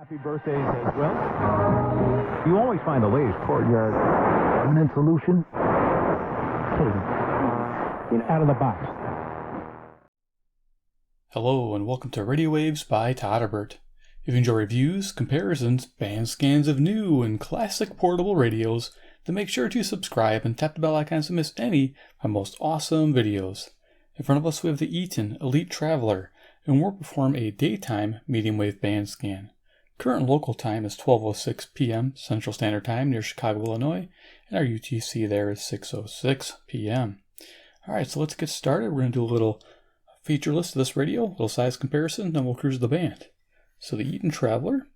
Happy birthdays as well. You always find the latest courtyard permanent solution. Out of the box. Hello and welcome to Radio Waves by Todderbert. If you enjoy reviews, comparisons, band scans of new and classic portable radios, then make sure to subscribe and tap the bell icon to miss any of my most awesome videos. In front of us we have the Eton Elite Traveler, and we'll perform a daytime medium wave band scan. Current local time is 12:06 p.m. Central Standard Time near Chicago, Illinois, and our UTC there is 6:06 p.m. Alright, so let's get started. We're going to do a little feature list of this radio, a little size comparison, then we'll cruise the band. So the Eton Traveler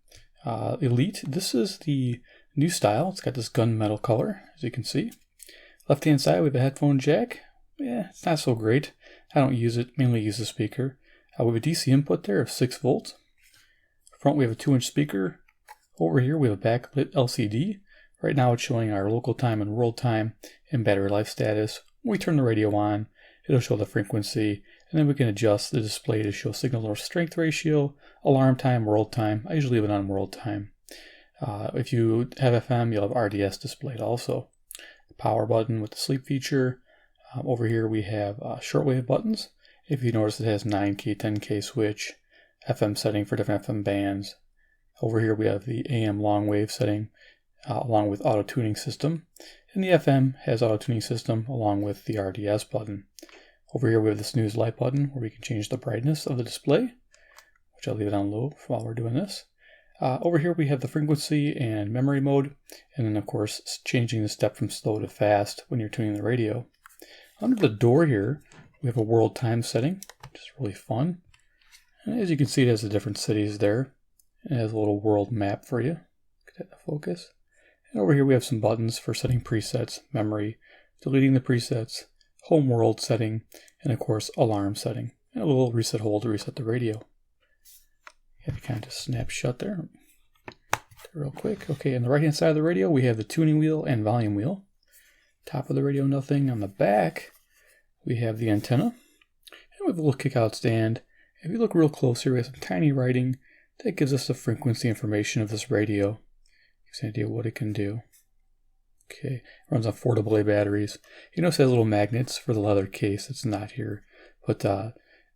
Elite, this is the new style. It's got this gunmetal color, as you can see. Left hand side we have a headphone jack. Yeah, it's not so great. I don't use it, mainly use the speaker. We have a DC input there of 6 volts. Front we have a 2-inch speaker. Over here we have a backlit LCD. Right now it's showing our local time and world time and battery life status. When we turn the radio on, it'll show the frequency, and then we can adjust the display to show signal to strength ratio, alarm time, world time. I usually leave it on world time. If you have FM, you'll have RDS displayed also. The power button with the sleep feature. Over here we have shortwave buttons. If you notice, it has 9K, 10K switch, FM setting for different FM bands. Over here we have the AM long wave setting along with auto tuning system. And the FM has auto tuning system along with the RDS button. Over here we have the snooze light button where we can change the brightness of the display, which I'll leave it on low while we're doing this. Over here we have the frequency and memory mode, and then of course changing the step from slow to fast when you're tuning the radio. Under the door here we have a world time setting, which is really fun. And as you can see, it has the different cities there. It has a little world map for you. Get that to focus. And over here we have some buttons for setting presets, memory, deleting the presets, home world setting, and of course alarm setting. And a little reset hole to reset the radio. You have to kind of just snap shut there. Real quick. Okay, on the right hand side of the radio we have the tuning wheel and volume wheel. Top of the radio, nothing. On the back we have the antenna. And we have a little kick out stand. If you look real close here, we have some tiny writing that gives us the frequency information of this radio. Gives an idea what it can do. Okay, it runs on 4 AA batteries. You notice it has little magnets for the leather case. It's not here, but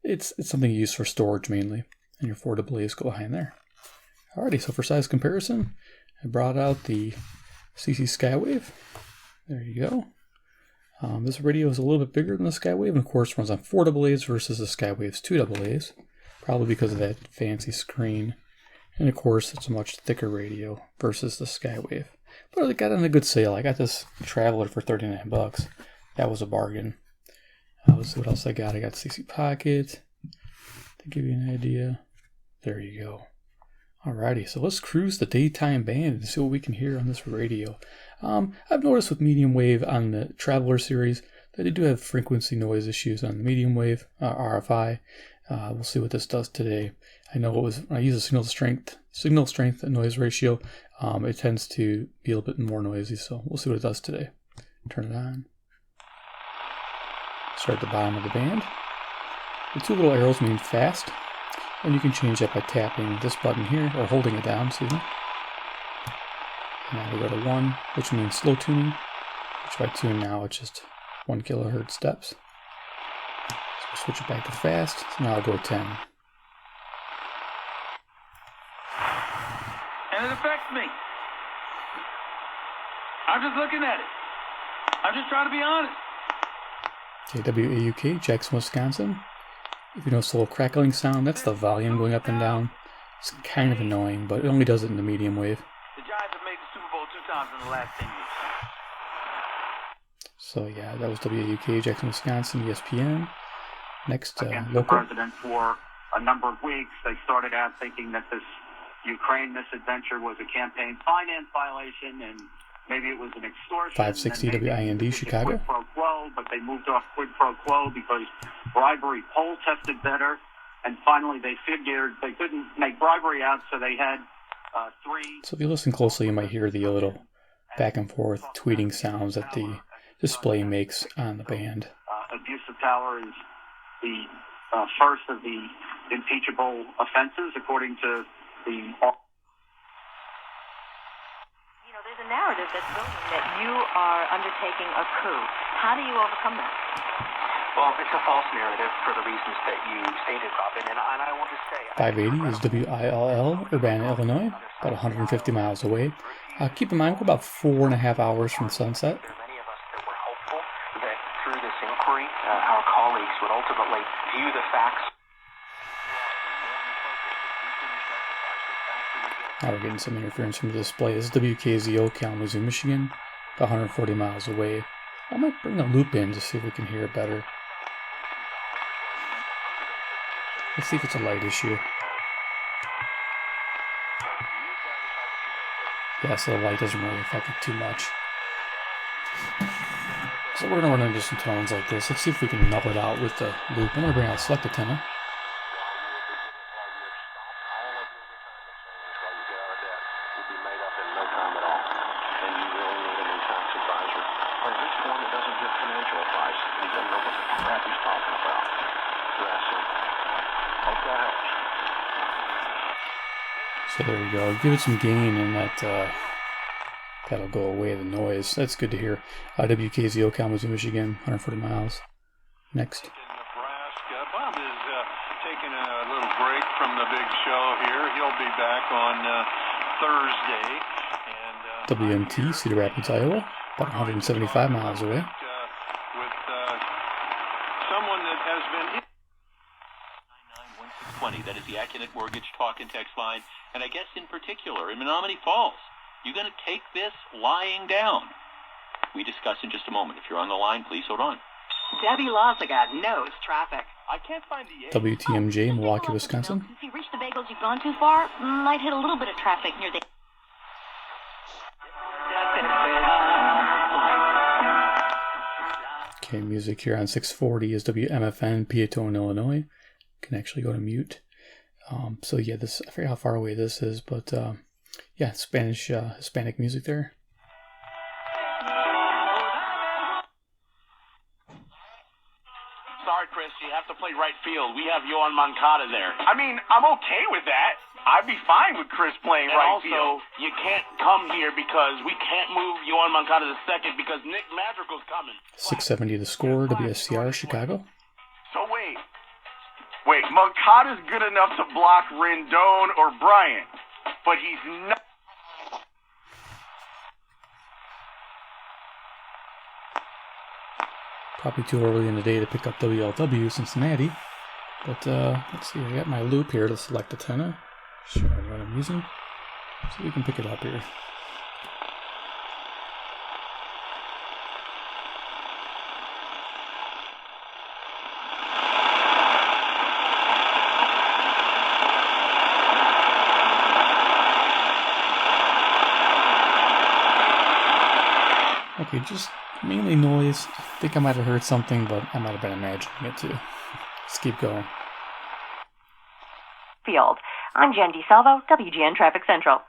it's something you use for storage mainly. And your 4 AA's go behind there. Alrighty, so for size comparison, I brought out the CC Skywave. There you go. This radio is a little bit bigger than the Skywave, and of course runs on 4 AA's versus the Skywave's 2 AA's, probably because of that fancy screen. And of course, it's a much thicker radio versus the Skywave. But I got it on a good sale. I got this Traveler for $39. That was a bargain. Let's see what else I got. I got CC Pocket to give you an idea. There you go. Alrighty, so let's cruise the daytime band and see what we can hear on this radio. I've noticed with medium wave on the Traveler series that they do have frequency noise issues on the medium wave, RFI. We'll see what this does today. I know when I use a signal strength and noise ratio, it tends to be a little bit more noisy, so we'll see what it does today. Turn it on. Start at the bottom of the band. The 2 little arrows mean fast. And you can change that by tapping this button here, or holding it down, excuse me. And now we go to 1, which means slow tuning. Which if I tune now, it's just 1 kilohertz steps. So we'll switch it back to fast. So now I'll go 10. And it affects me. I'm just looking at it. I'm just trying to be honest. Okay, WAUK, Jackson, Wisconsin. If you notice a little crackling sound, that's the volume going up and down. It's kind of annoying, but it only does it in the medium wave. The Giants have made the Super Bowl 2 times in the last 10 years. So yeah, that was WAUK, Jackson, Wisconsin, ESPN. Next, Against local. the president for a number of weeks. They started out thinking that this Ukraine misadventure was a campaign finance violation and maybe it was an extortion. 560 WIND, Chicago. Quid pro quo, but they moved off quid pro quo because bribery poll tested better. And finally, they figured they couldn't make bribery out, so they had 3. So if you listen closely, you might hear the little back and forth tweeting sounds that the display makes on the band. Abuse of power is the first of the impeachable offenses, according to the narrative that's building that you are undertaking a coup. How do you overcome that? Well, it's a false narrative for the reasons that you stated, Robin, and I want to say... 580 is WILL, Urbana, Illinois, about 150 miles away. Keep in mind, we're about 4.5 hours from sunset. There are many of us that were hopeful that through this inquiry, our colleagues would ultimately view the facts. Now we're getting some interference from the display. This is WKZO, Kalamazoo, Michigan, about 140 miles away. I might bring a loop in to see if we can hear it better. Let's see if it's a light issue. Yeah, so the light doesn't really affect it too much. So we're going to run into some tones like this. Let's see if we can nub it out with the loop. I'm going to bring out select antenna. So there we go. Give it some gain and that'll go away, the noise. That's good to hear. WKZO, Kalamazoo, Michigan, 140 miles. Next. Nebraska. Bob is taking a little break from the big show here. He'll be back on Thursday. And WMT, Cedar Rapids, Iowa, about 175 miles away. With someone that has been... 991-620. That is the Atkinson Mortgage talk and text line. And I guess in particular, in Menominee Falls, you're going to take this lying down. We discuss in just a moment. If you're on the line, please hold on. Debbie Lozigat knows traffic. I can't find the... WTMJ, Milwaukee, Wisconsin. If you reach the bagels, you've gone too far. Might hit a little bit of traffic near the... Okay, music here on 640 is WMFN, Eton, Illinois. Can actually go to mute. So yeah, this, I forget how far away this is, but yeah, Spanish, Hispanic music there. Sorry, Chris, you have to play right field. We have Yohan Moncada there. I mean, I'm okay with that. I'd be fine with Chris playing right field. And also, you can't come here because we can't move Yohan Moncada to second because Nick Madrigal's coming. 670 the score, WSCR, Chicago. So Wait, Moncada's good enough to block Rendon or Bryant, but he's not. Probably too early in the day to pick up WLW Cincinnati, but let's see, I got my loop here to select antenna. Show what I'm using, so we can pick it up here. Okay, just mainly noise. I think I might have heard something, but I might have been imagining it too. Let's keep going. Field. I'm Jen DeSalvo, WGN Traffic Central.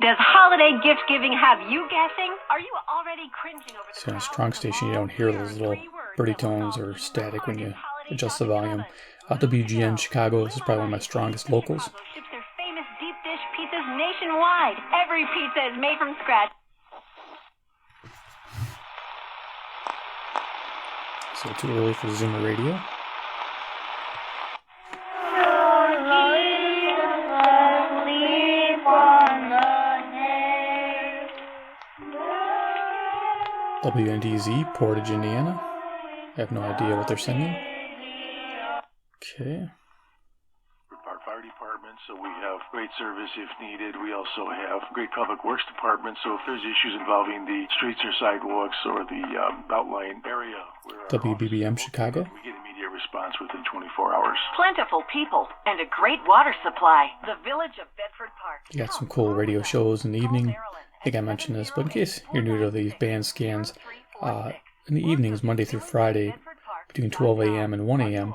Does holiday gift giving have you guessing? Are you already cringing over the... So on a strong station, you don't hear those little birdie tones or static when you adjust the volume. WGN Chicago, this is probably one of my strongest locals. Ships their famous deep dish pizzas nationwide. Every pizza is made from scratch. So too early for Zoomer Radio. WNDZ, Portage, Indiana. I have no idea what they're singing. Okay. Our fire department, so we have great service if needed. We also have great public works department, so if there's issues involving the streets or sidewalks or the outlying area, WBBM Chicago. We get immediate response within 24 hours. Plentiful people and a great water supply. The village of Bedford Park. You got some cool radio shows in the evening. I think I mentioned this, but in case you're new to these band scans, in the evenings, Monday through Friday, between 12 a.m. and 1 a.m.,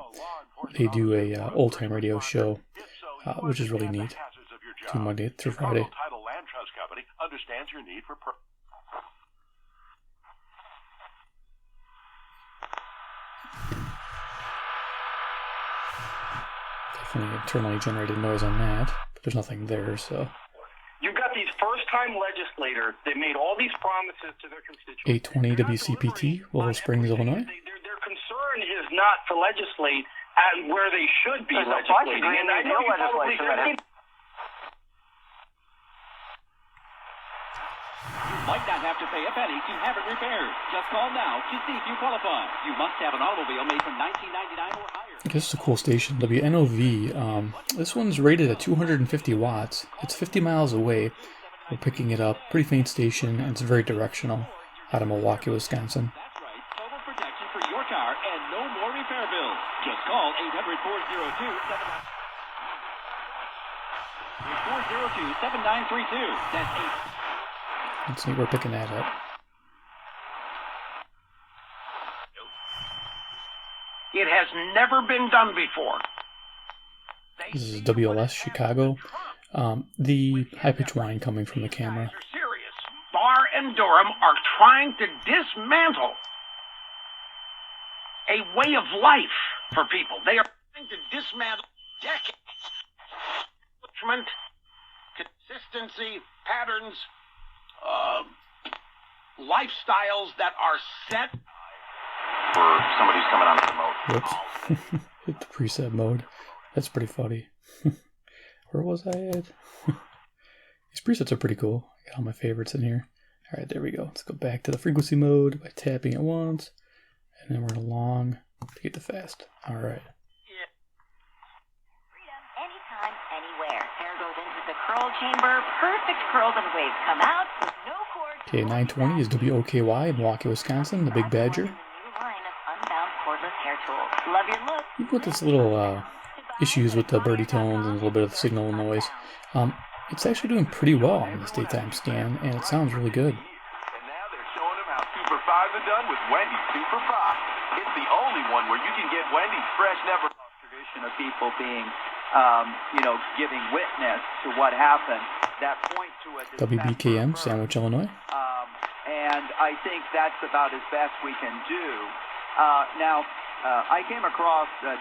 they do a old-time radio show, which is really neat, to Monday through Friday. Title Land Trust Company understands your need for... Definitely internally generated noise on that, but there's nothing there, so... You've got the these first-time legislators, they made all these promises to their constituents. 820 WCPT, Willow Springs, Illinois. Their concern is not to legislate at where they should be legislating. And I know you probably might not have to pay a penny to have it repaired. Just call now to see if you qualify. You must have an automobile made from 1999 or higher. I guess it's a cool station. WNOV. This one's rated at 250 watts. It's 50 miles away. We're picking it up. Pretty faint station, and it's very directional. Out of Milwaukee, Wisconsin. That's right. Total protection for your car and no more repair bills. Just call 800-402-7932. That's 8. Let's see, we're picking that up. It has never been done before. This is WLS Chicago. The high-pitched whine coming from the camera. Serious. Barr and Durham are trying to dismantle a way of life for people. They are trying to dismantle decades of consistency, patterns, lifestyles that are set for somebody who's coming onto the mode. Whoops. Hit the preset mode. That's pretty funny. Where was I at? These presets are pretty cool. I got all my favorites in here. Alright, there we go. Let's go back to the frequency mode by tapping it once. And then we're going to long to get the fast. Alright. Anytime, anywhere. Hair goes into the curl chamber. Perfect curls and waves come out with no cord. Okay, 920 is WOKY in Milwaukee, Wisconsin, the Big Badger. New line of unbound cordless hair tools. Love your look. Even with this little issues with the birdie tones and a little bit of the signal noise, it's actually doing pretty well on this daytime scan, and it sounds really good. And now they're showing them how Super 5s are done with Wendy's Super 5. It's the only one where you can get Wendy's fresh, never tradition of people being, giving witness to what happened. That point to a WBKM, Sandwich, Illinois. And I think that's about as best we can do. Now, I came across where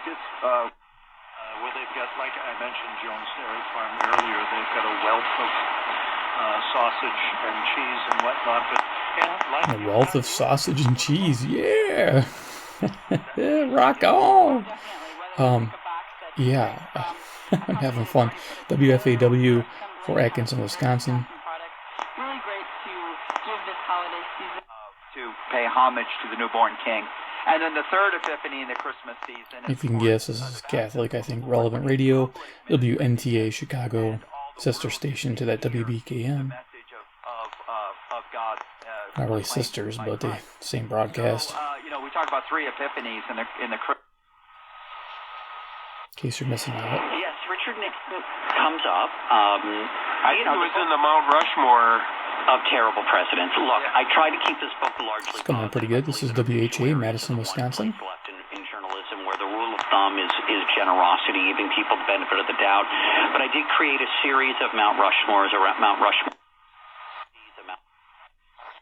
they've got, like I mentioned, Jones Dairy Farm earlier, they've got a wealth of sausage and cheese and whatnot. But a wealth of sausage and cheese, yeah. Rock on. Yeah, I'm having fun. WFAW for Atkinson, Wisconsin. Really great to give this holiday season to pay homage to the newborn king. And then the third epiphany in the Christmas season. If you can guess, this is Catholic, I think, relevant radio. WNTA Chicago, sister station to that WBKM. Not really sisters, but the same broadcast. So, we talk about three epiphanies in the in case you're missing out. Yes, Richard Nixon comes up. I think it was in the Mount Rushmore of terrible presidents. Look, I try to keep this book largely. It's coming in pretty good. This is WHA, Madison, Wisconsin. In journalism, where the rule of thumb is generosity, giving people the benefit of the doubt. But I did create a series of Mount Rushmores around Mount Rushmore.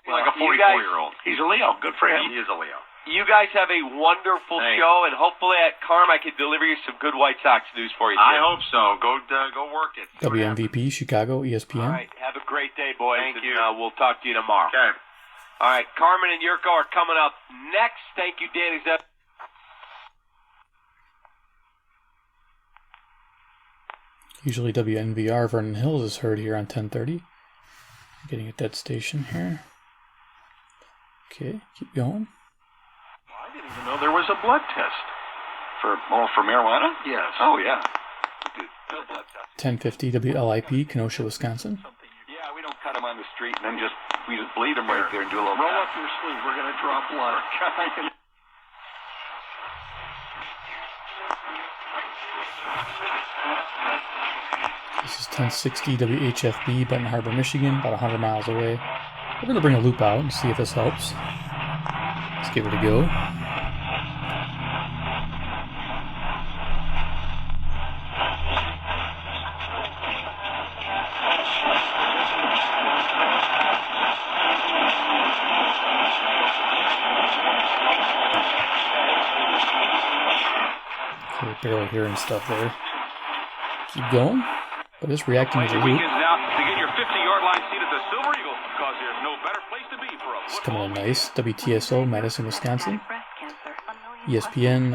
Like a 44-year-old. He's a Leo. Good for him. He is a Leo. You guys have a wonderful show, and hopefully at Carm I can deliver you some good White Sox news for you. I hope so. Go work it. WMVP, Chicago, ESPN. All right. Have a great day, boys. Thank you. We'll talk to you tomorrow. Okay. All right. Carmen and Yurko are coming up next. Thank you, Danny Zepp. Usually WNVR Vernon Hills is heard here on 1030. Getting at that station here. Okay, keep going. I didn't even know there was a blood test. For marijuana? Yes. Oh, yeah. 1050 WLIP, Kenosha, Wisconsin. Yeah, we don't cut them on the street and then we just bleed them right there and do a little roll up your sleeve. We're going to draw blood. This is 1060 WHFB, Benton Harbor, Michigan, about 100 miles away. We're going to bring a loop out and see if this helps. Let's give it a go. Okay, barely hearing stuff there. Keep going. But it's reacting to the loop. Now, to get your $50 50-yard line seat at the Silver Eagle, because there's no better place to be for a It's coming in nice. WTSO, Madison, Wisconsin. ESPN,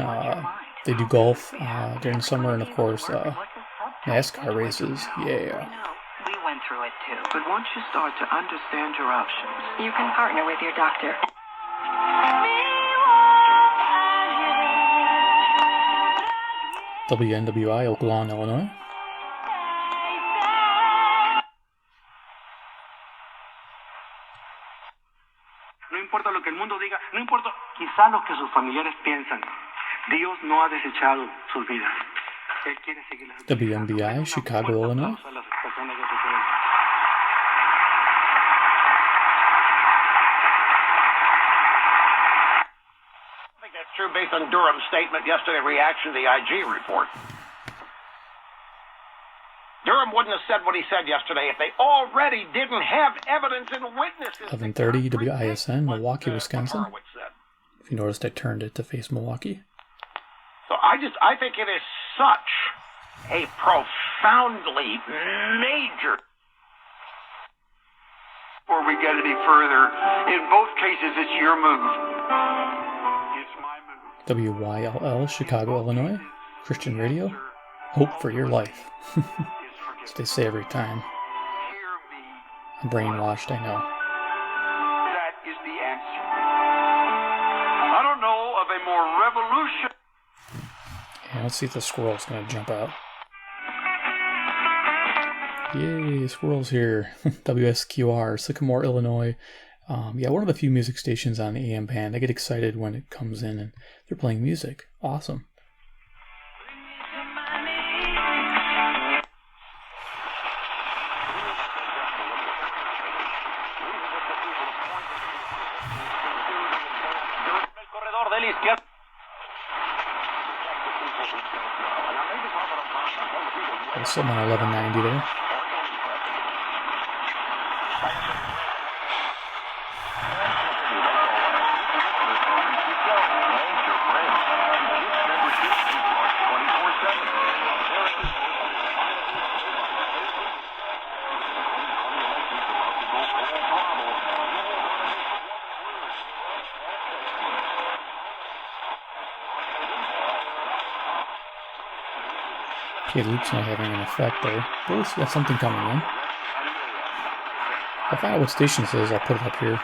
they do golf during the summer, and of course, NASCAR races. Yeah. We went through it too. But once you start to understand your options, you can partner with your doctor. WNWI, Oak Lawn, Illinois. No importa lo que el mundo diga, no importa quizá lo que sus familiares piensan. Dios no ha desechado sus vidas. Él quiere seguir las WNBI, Chicago, Illinois. I think that's true based on Durham's statement yesterday, reaction to the IG report. Durham wouldn't have said what he said yesterday if they already didn't have evidence and witnesses. 11:30 WISN, Milwaukee, Wisconsin. If you noticed, I turned it to face Milwaukee. So I think it is such a profoundly major. Before we get any further, in both cases, it's your move. It's my move. WYLL, Chicago, Illinois. Christian radio. Hope for your life. As they say every time. I'm brainwashed, I know. That is the answer. I don't know of a more revolutionary. Yeah, let's see if the squirrel's gonna jump out. Yay, squirrels here. WSQR, Sycamore, Illinois. Yeah, one of the few music stations on the AM band. I get excited when it comes in and they're playing music. Awesome. Something on 1190 there. Okay, Luke's not having an effect there. But at least we got something coming in. I'll find out what station this is, I'll put it up here.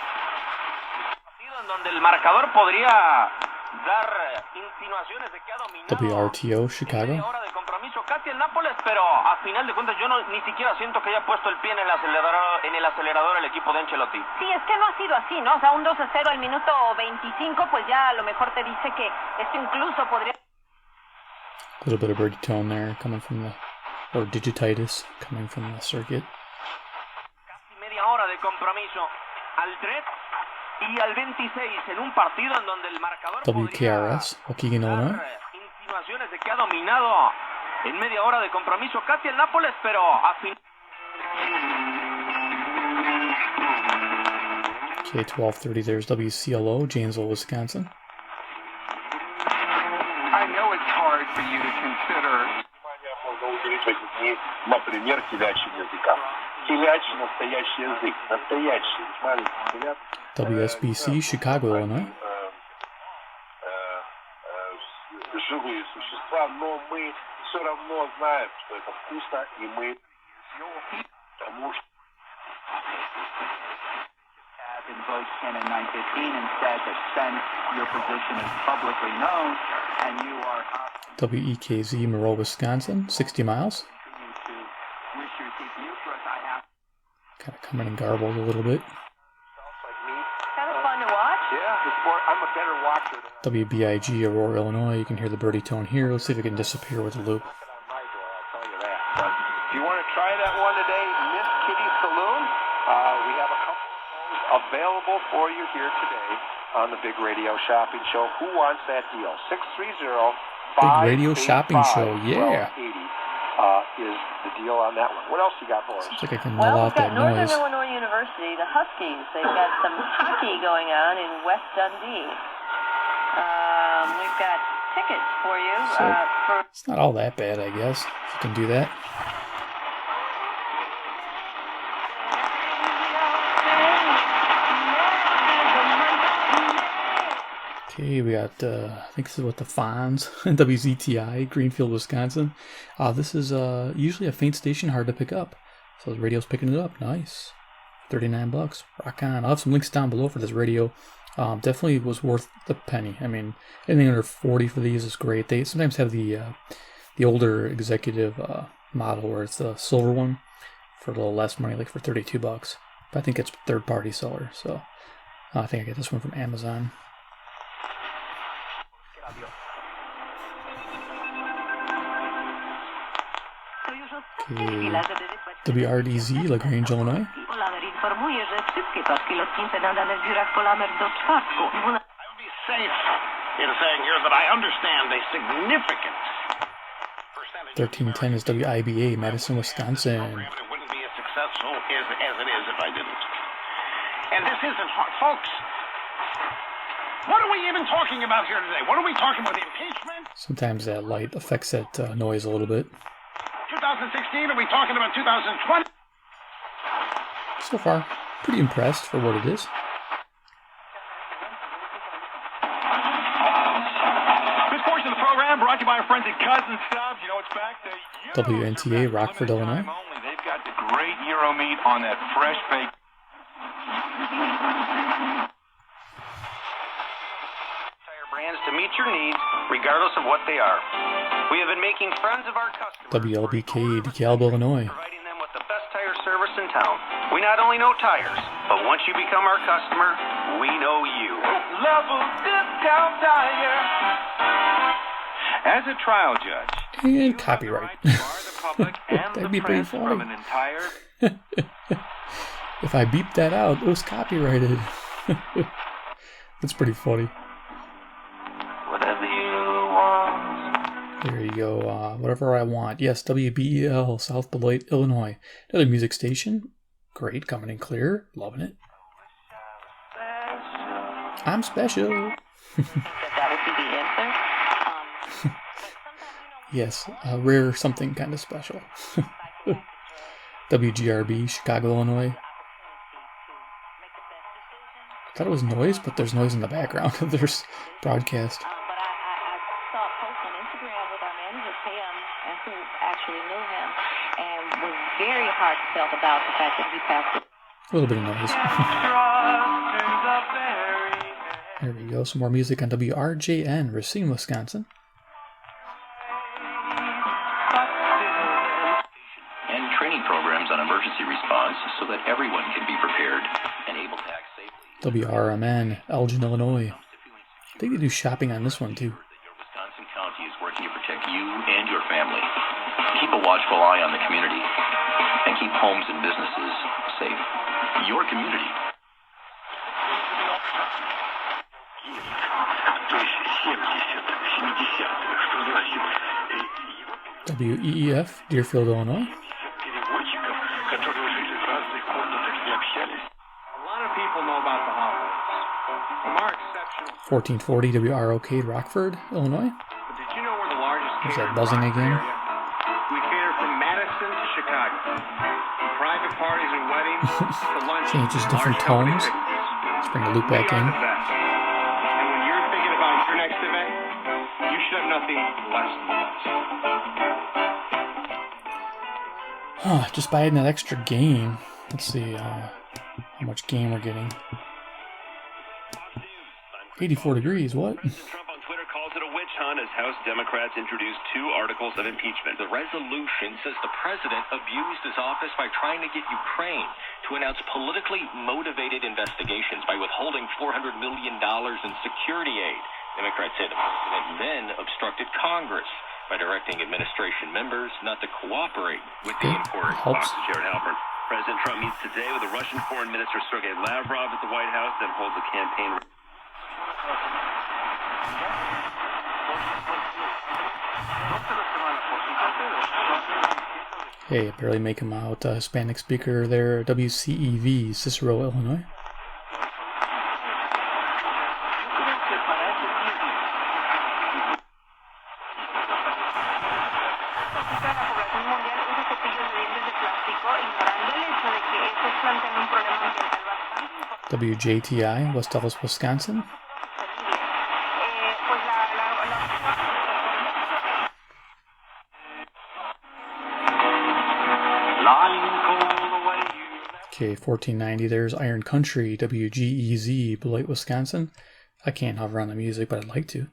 WRTO, Chicago. Casi el Nápoles, pero a final de cuentas yo ni siquiera siento que haya puesto el pie en el acelerador el equipo de Ancelotti. Sí, es que no ha sido así, ¿no? O sea, un 2-0 al minuto 25, pues ya a lo mejor te dice que esto incluso podría... A little bit of birdie tone there coming from the, or digititis coming from the circuit. Casi media hora de compromiso al 3 y al 26 en un partido en donde el marcador WKRS, Waukegan, Illinois. Insinuaciones de que ha dominado en media hora de compromiso casi el Nápoles, pero a fin... Okay, 12:30, there's WCLO, Janesville, Wisconsin. I know it's hard for you to consider. Например, телячьим языкам. Телячий настоящий язык. Настоящий. Маленький телят. WSBC, Chicago, Illinois. Живые существа, но мы все равно знаем, что это вкусно, и мы потому что in vote 10 and 915 and said that since your position is publicly known and you are WEKZ, Moreau, Wisconsin, 60 miles. Kind of coming in garbled a little bit. Kind of fun to watch. Yeah, I'm a better watcher. WBIG, Aurora, Illinois. You can hear the birdie tone here. Let's see if it can disappear with the loop. If you want to try that one today, Miss Kitty Saloon, we have a couple of available for you here today on the Big Radio Shopping Show. Who wants that deal? 630-585-1280 Big Radio Shopping Show, yeah. Is the deal on that one. What else you got for us? Seems like I can null out that Northern noise. Illinois University, the Huskies. They've got some hockey going on in West Dundee. We've got tickets for you. So, it's not all that bad, I guess, if you can do that. Okay, we got, I think this is what the Fonz, WZTI, Greenfield, Wisconsin. This is usually a faint station, hard to pick up. So the radio's picking it up. Nice. $39. Rock on. I'll have some links down below for this radio. Definitely was worth the penny. I mean, anything under 40 for these is great. They sometimes have the older executive model where it's the silver one for a little less money, like for $32. But I think it's third-party seller, so I think I get this one from Amazon. Okay. WRDZ, LaGrange, Illinois. I would be safe in saying here that I understand a significant 1310 is WIBA, Madison, Wisconsin. It wouldn't be as successful as it is if I didn't. And this isn't hard. Folks, what are we even talking about here today? What are we talking about? The impeachment? Sometimes that light affects that noise a little bit. 2016? Are we talking about 2020? So far, pretty impressed for what it is. This portion of the program brought to you by our friends at Cousin Stubbs. You know it's back to WNTA, Rockford, Illinois. They've got the great Euro meat on that fresh baked. Tire brands to meet your needs, regardless of what they are. We have been making friends of our customers. WLBK, DeKalb, Illinois. Providing them with the best tire service in town. We not only know tires, but once you become our customer, we know you. Level Discount Tire. As a trial judge. And copyright. That'd be pretty funny. If I beeped that out, it was copyrighted. That's pretty funny. Whatever you want. There you go. Whatever I want. Yes, WBEL, South Beloit, Illinois. Another music station. Great, coming in clear. Loving it. I'm special. That would be the answer. Yes, rare something kind of special. WGRB, Chicago, Illinois. I thought it was noise, but there's noise in the background. There's broadcast. But I saw a post on Instagram with our manager, Pam, and who actually knew him, and was very heartfelt about the fact that he passed it. A little bit of noise. There we go. Some more music on WRJN, Racine, Wisconsin. And training programs on emergency response so that everyone can be prepared and able to act safely. WRMN, Elgin, Illinois. I think they do shopping on this one too. Wisconsin County is working to protect you and your family. Keep a watchful eye on the community and keep homes and businesses safe. Your community. WEEF, Deerfield, Illinois. A lot of people know about the holidays. From our exceptional 1440 WROK, Rockford, Illinois. Did you know we're the largest Is that buzzing again? We cater from Madison to Chicago. From private parties and weddings to lunch. Changes different tones. Let's bring the loop back in. And when you're thinking about your next event, you should have nothing less than the best. Just by adding that extra gain. Let's see how much gain we're getting. 84 degrees, what? Trump on Twitter calls it a witch hunt as House Democrats introduced 2 articles of impeachment. The resolution says the president abused his office by trying to get Ukraine to announce politically motivated investigations by withholding $400 million in security aid. Democrats say the president then obstructed Congress by directing administration members not to cooperate with the inquiry. Fox's Jared Halpern. President Trump meets today with the Russian Foreign Minister Sergei Lavrov at the White House, then holds a campaign. Hey, I barely make him out. Hispanic speaker there, WCEV, Cicero, Illinois. WJTI, West Ellis, Wisconsin. Okay, 1490, there's Iron Country, WGEZ, Beloit, Wisconsin. I can't hover on the music, but I'd like to.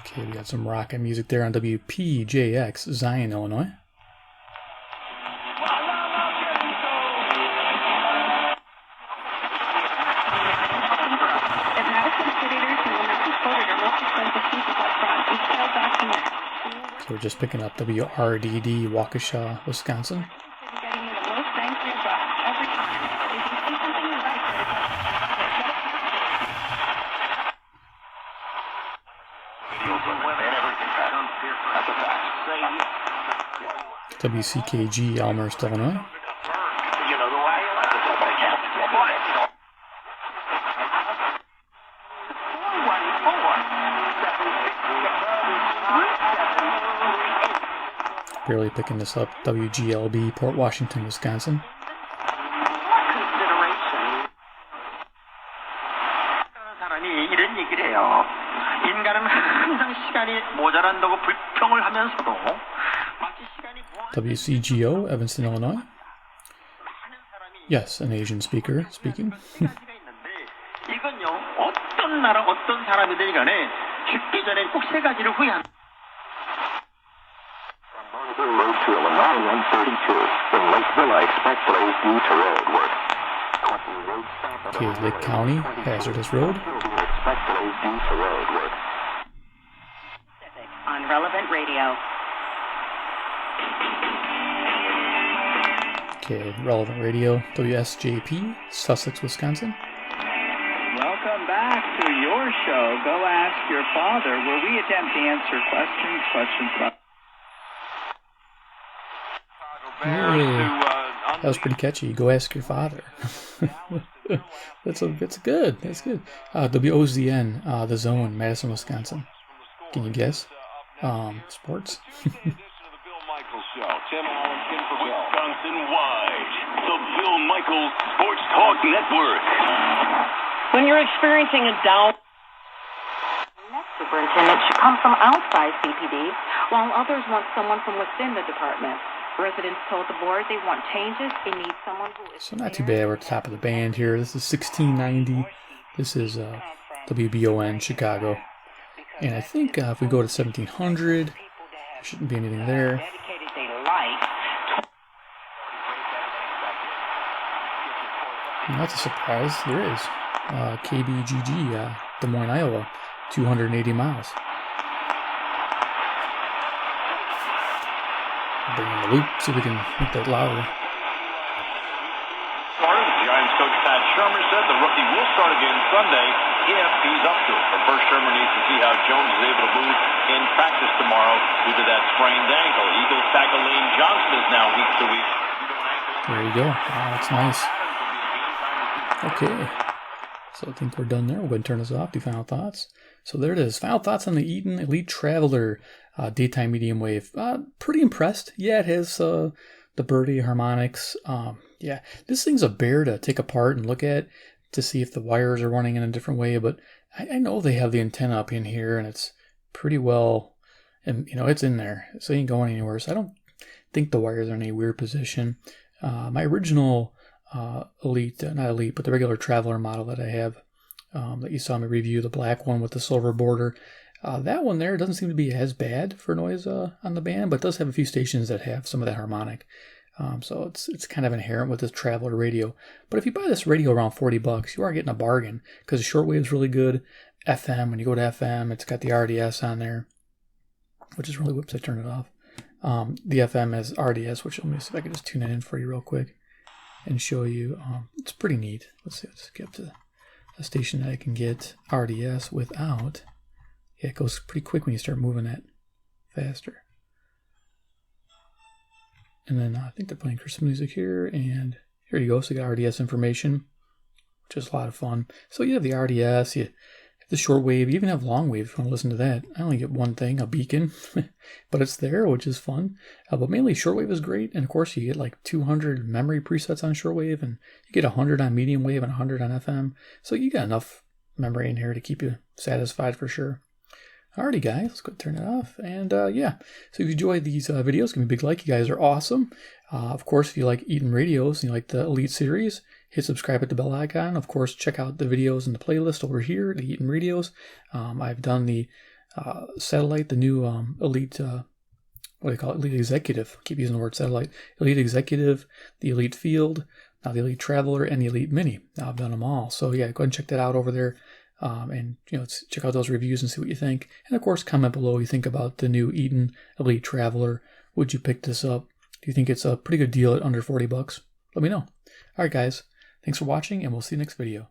Okay, we got some Rockin music there on WPJX, Zion, Illinois. So we're just picking up WRDD, Waukesha, Wisconsin. WCKG, Elmhurst, Illinois. Barely picking this up, WGLB, Port Washington, Wisconsin. WCGO, Evanston, Illinois. Yes, an Asian speaker speaking. Road to Illinois 132. In Lakeville, I expect delays due to road work. Okay, Lake County, hazardous road. Expect delays due to road work. On Relevant Radio. Okay, Relevant Radio, WSJP, Sussex, Wisconsin. Welcome back to your show, Go Ask Your Father, where we attempt to answer questions about... That was pretty catchy. Go ask your father. That's good. That's good. WOZN, The Zone, Madison, Wisconsin. Can you guess? Sports. Wisconsin-wide, the Bill Michaels Sports Talk Network. When you're experiencing a down, next superintendent should come from outside CPD, while others want someone from within the department. Residents told the board they want changes. They need someone who is... So not too bad. We're at the top of the band here. This is 1690. This is WBON, Chicago. And I think if we go to 1700, there shouldn't be anything there. And that's a surprise. There is. KBGG, Des Moines, Iowa, 280 miles. Bring in the loop, see if we can make that louder. Giants coach Pat Shermer said the rookie will start again Sunday if he's up to it. But first, Shermer needs to see how Jones is able to move in practice tomorrow due to that sprained ankle. Eagles tackle Lane Johnson is now week to week. There you go. Wow, that's nice. Okay. So I think we're done there. We'll go ahead and turn this off. Do final thoughts. So there it is. Final thoughts on the Eton Elite Traveler daytime medium wave. Pretty impressed. Yeah, it has the birdie harmonics. Yeah, this thing's a bear to take apart and look at to see if the wires are running in a different way. But I know they have the antenna up in here, and it's pretty well, and it's in there, so it ain't going anywhere. So I don't think the wires are in any weird position. My original Elite, not Elite, but the regular Traveler model that I have, that you saw me review, the black one with the silver border. That one there doesn't seem to be as bad for noise on the band, but it does have a few stations that have some of that harmonic. So it's kind of inherent with this Traveler radio. But if you buy this radio around $40, you are getting a bargain because the shortwave is really good. FM, when you go to FM, it's got the RDS on there, which is really, whoops, I turned it off. The FM has RDS, which let me see if I can just tune it in for you real quick and show you. It's pretty neat. Let's see, let's get up to a station that I can get RDS without. Yeah, it goes pretty quick when you start moving that faster. And then I think they're playing Christmas music here, and here you go. So you got RDS information, which is a lot of fun. So you have the RDS, you have the shortwave, you even have longwave if you want to listen to that. I only get one thing, a beacon, but it's there, which is fun. But mainly shortwave is great, and of course you get like 200 memory presets on shortwave, and you get 100 on medium wave and 100 on FM. So you got enough memory in here to keep you satisfied for sure. Alrighty, guys, let's go turn it off. And yeah, so if you enjoy these videos, give me a big like. You guys are awesome. Of course, if you like Eton radios and you like the Elite series, hit subscribe at the bell icon. Of course, check out the videos in the playlist over here, the Eton radios. I've done the satellite, the new Elite, what do you call it? Elite Executive. I keep using the word satellite. Elite Executive, the Elite Field, now the Elite Traveler, and the Elite Mini. Now I've done them all. So yeah, go ahead and check that out over there. And check out those reviews and see what you think. And of course, comment below what you think about the new Eton Elite Traveler. Would you pick this up? Do you think it's a pretty good deal at under $40? Let me know. Alright guys, thanks for watching and we'll see you next video.